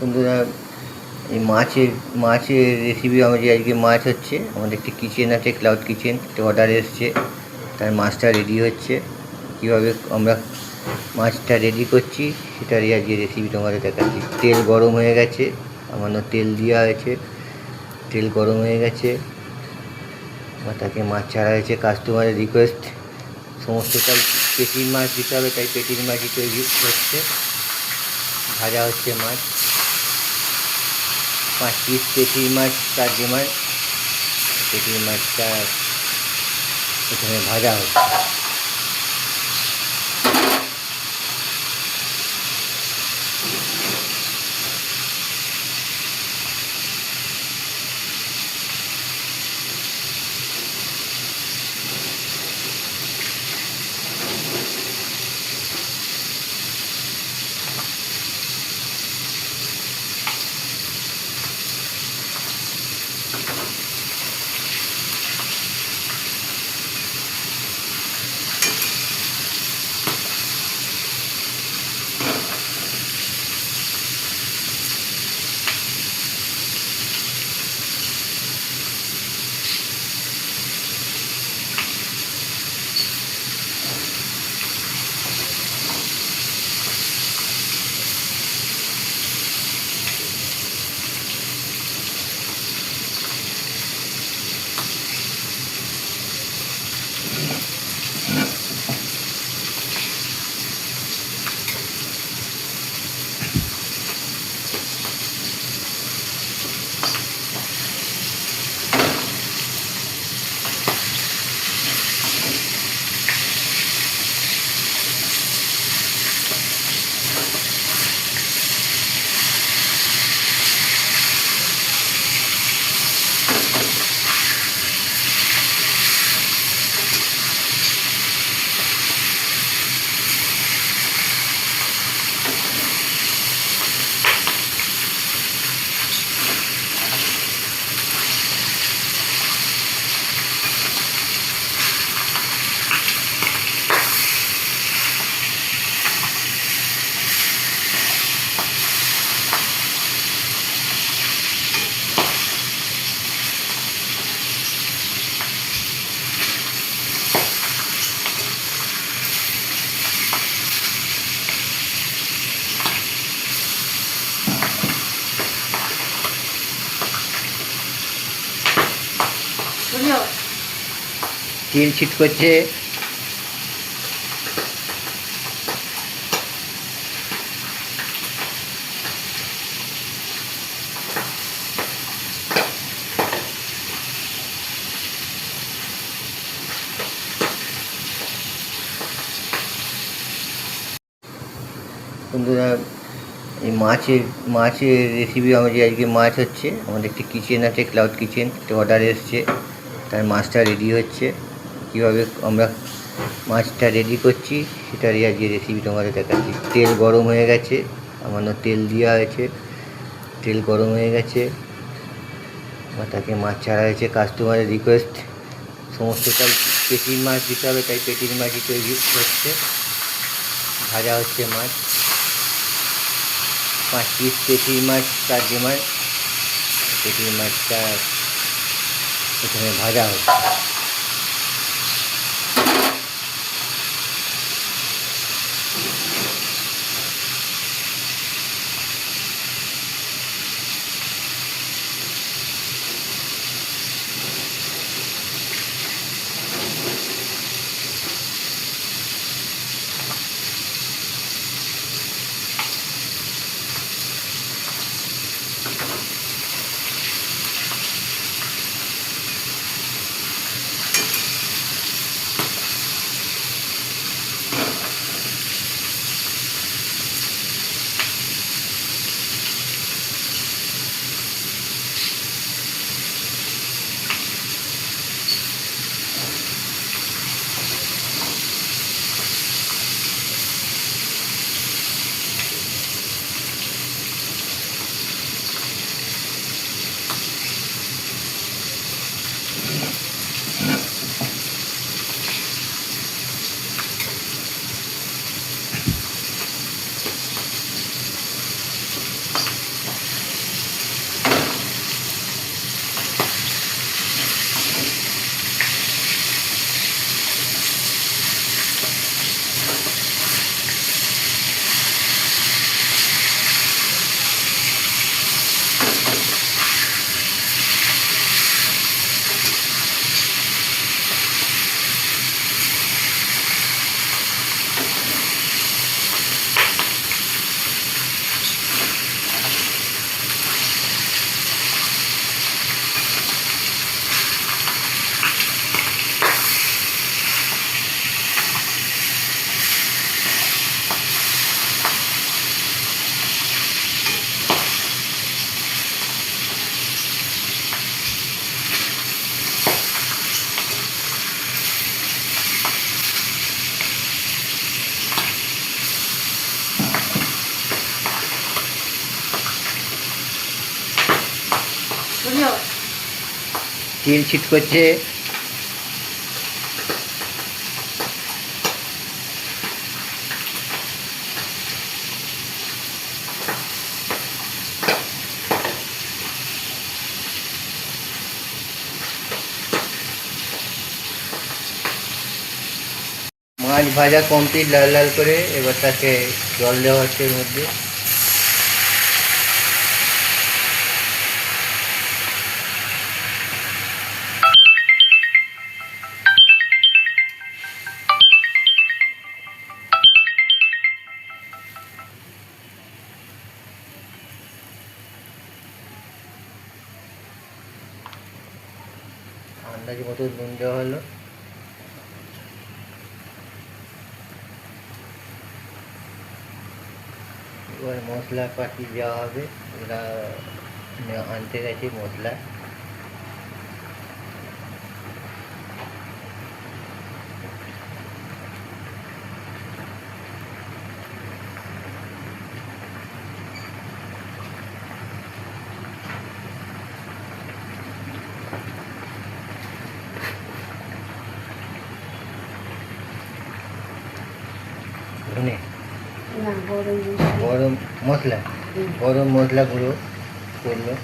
বন্ধুরা, এই মাছের রেসিপি আমাদের আজকে মাছ হচ্ছে। আমাদের একটি কিচেন আছে, ক্লাউড কিচেন, একটা অর্ডার এসছে, তার মাছটা রেডি হচ্ছে। কীভাবে আমরা মাছটা রেডি করছি সেটারই আজকে রেসিপি তোমাদের দেখাচ্ছি। তেল গরম হয়ে গেছে, সামান্য তেল দেওয়া হয়েছে, তেল গরম হয়ে গেছে, তাকে মাছ ছাড়া হয়েছে। কাস্টমারের রিকোয়েস্ট, সমস্তটাই পেটির মাছ দিতে হবে, তাই পেটির মাছই তৈরি হচ্ছে। ভাজা হচ্ছে মাছ, 5 পিস পেটির মাছ, চারটে মাছ। পেটির মাছটা এখানে ভাজা হচ্ছে। তেল ছিট করছে। বন্ধুরা, এই মাছের রেসিপি আমাদের আজকে মাছ হচ্ছে। আমাদের একটি কিচেন আছে, ক্লাউড কিচেন, একটা অর্ডার এসছে, তার মাছটা রেডি হচ্ছে। কীভাবে আমরা মাছটা রেডি করছি সেটারই আজকে রেসিপি তোমাদের দেখাচ্ছি। তেল গরম হয়ে গেছে, সামান্য তেল দেওয়া হয়েছে, তেল গরম হয়ে গেছে, তাকে মাছ ছাড়া হয়েছে। কাস্টমারের রিকোয়েস্ট, সমস্তটাই পেটির মাছ দিতে হবে, তাই পেটির মাছই তৈরি হচ্ছে। ভাজা হচ্ছে মাছ, 5 পিস পেটির মাছ, চারটে মাছ। পেটির মাছটা এখানে ভাজা হচ্ছে। বুঝলো? তেল ছিট করছে। মাছ ভাজা কমপ্লিট লাল লাল করে, এবার তাকে জল দেওয়া হচ্ছে এর মধ্যে। আন্দাজ মতো নুন দেওয়া হলো। এবার মশলা পাতি দেওয়া হবে। ওরা আনতে গেছে মশলা। ধনে না, গরম গরম মশলা, গরম মশলা গুঁড়ো করলো।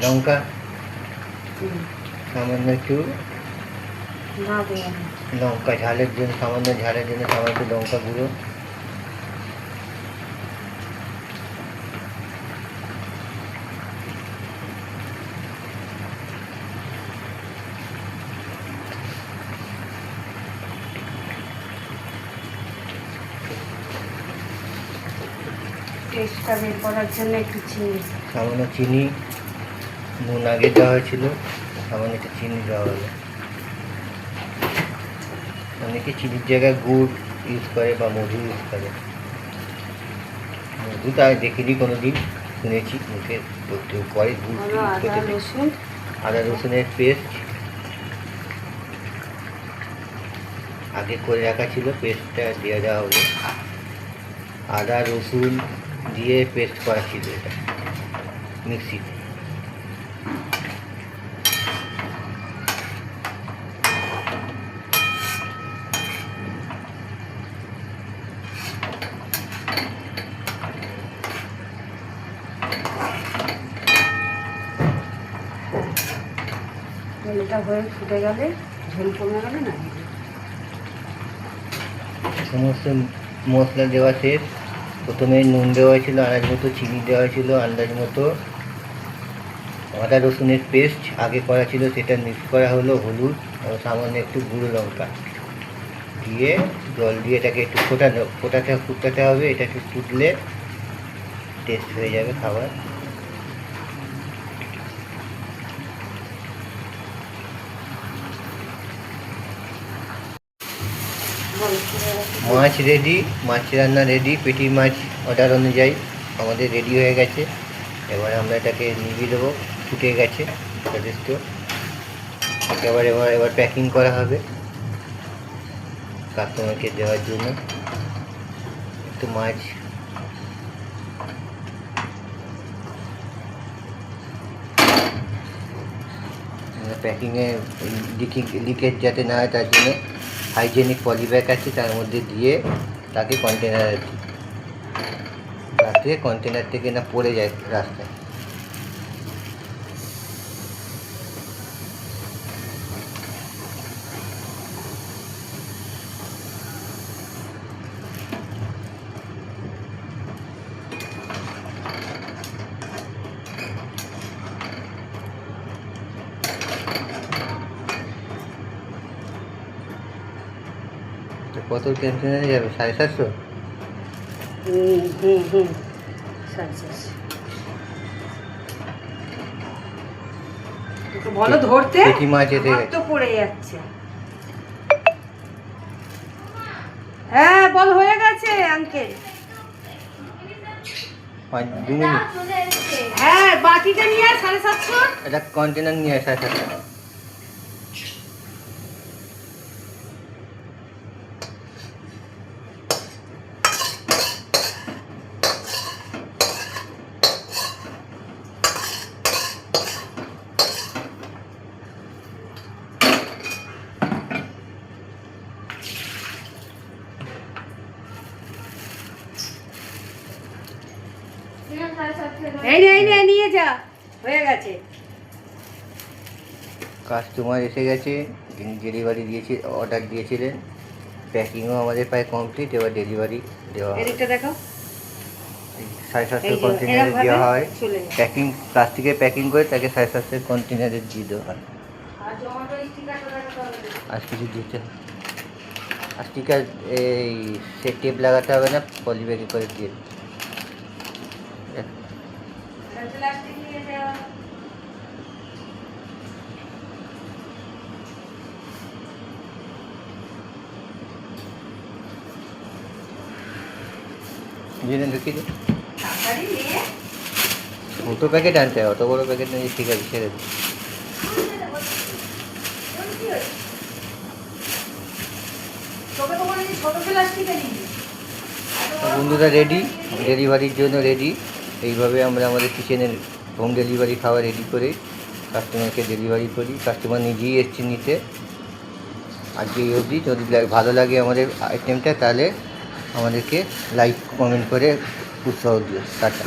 লঙ্কা সামান্য একটু, লঙ্কা ঝালের জন্য, সামান্য ঝালের জন্য সামান্য একটু লঙ্কা গুঁড়ো। টেস্টটা বের করার জন্য একটু চিনি, সামান্য চিনি, নুন আগে দেওয়া হয়েছিল, সামান্য একটু চিনি দেওয়া হলো। অনেকে চিনির জায়গায় গুড় ইউজ করে বা মধু ইউজ করে। মধুটা দেখিনি কোনো দিন, শুনেছি মুখে কেউ করে গুড় ইউজ আদা করতে। রসুন, আদা রসুনের পেস্ট আগে করে রাখা ছিল, পেস্টটা দিয়ে দেওয়া হলো। আদা রসুন দিয়ে পেস্ট করা ছিল এটা মিক্সিতে। এটা হয়ে ফুটে গেলে, ঝোল কমে গেলে না, সমস্ত মশলা দেওয়া শেষ। প্রথমে নুন দেওয়া হয়েছিল, আন্দাজ মতো চিনি দেওয়া হয়েছিল, আন্দাজ মতো আদা রসুনের পেস্ট আগে করা ছিল সেটা মিক্স করা হলো, হলুদ ও সামান্য একটু গুঁড়ো লঙ্কা দিয়ে জল দিয়ে এটাকে একটু ফুটাতে হবে। এটা একটু ফুটলে টেস্ট হয়ে যাবে খাবার। মাছ রেডি, মাছ রান্না রেডি, পেটি মাছ অর্ডার অনুযায়ী আমাদের রেডি হয়ে গেছে। এবার আমরা এটাকে নিভিয়ে দেবো, ফুটে গেছে যথেষ্ট। এবার প্যাকিং করা হবে কাস্টমারকে দেওয়ার জন্য। একটু মাছ প্যাকিংয়ে লিকেজ যাতে না হয় তার জন্য হাইজেনিক পলিব্যাগ আছে, তার মধ্যে দিয়ে তাকে কন্টেনারে দিই, যাতে কন্টেনার থেকে না পড়ে যায় রাস্তায়। কত কন্টেনারে যাবে? 750? বলো ধরতে, পেটি মাছ এসে আমার গেছে। তো পড়ে যাচ্ছে। হ্যাঁ বল, হয়ে গেছে আঙ্কেল। 2 মিনিট। হ্যাঁ বাটিটা নিয়ে 750। এটা কন্টেনার নিয়ে 750। এই নে নিয়ে যা, হয়ে গেছে। কাস্টমার এসে গেছে, যিনি ডেলিভারি দিয়েছে অর্ডার দিয়েছিলেন। প্যাকিংও আমাদের প্রায় কমপ্লিট, এবার ডেলিভারি দেওয়া হয়। এদিকটা দেখো। 750 কন্টেনারে দেওয়া হয়। চলে যায়। প্যাকিং প্লাস্টিকে প্যাকিং করে তাকে 750 কন্টেনারে দিয়ে দেওয়া হয়। আর জমাটো স্টিকারটা দেখাতে হবে। আর কিছু দিতে হবে আর স্টিকার এই সে টেপ লাগাতে হবে না, পলি ব্যাগে করে দিয়ে দেবে। প্লাস্টিক নিয়ে যাও। বুঝলেন, ঢুকিয়ে দিন। তাড়াতাড়ি নিয়ে ছোটো প্যাকেট আনতে হয়, অত বড়ো প্যাকেট নিয়ে ঠিক আছে, ছেড়ে দিন। তোকে তো বলেছি ছোট প্লাস্টিকে নিবি। বন্ধুরা রেডি, ডেলিভারির জন্য রেডি। এইভাবে আমরা আমাদের কিচেনের হোম ডেলিভারি খাবার রেডি করে কাস্টমারকে ডেলিভারি করি। কাস্টমার নিজেই এসছে নিতে। আজকে এই অবধি। যদি ভালো লাগে আমাদের আইটেমটা, তাহলে আমাদেরকে লাইক কমেন্ট করে উৎসাহ দিও। টাটা।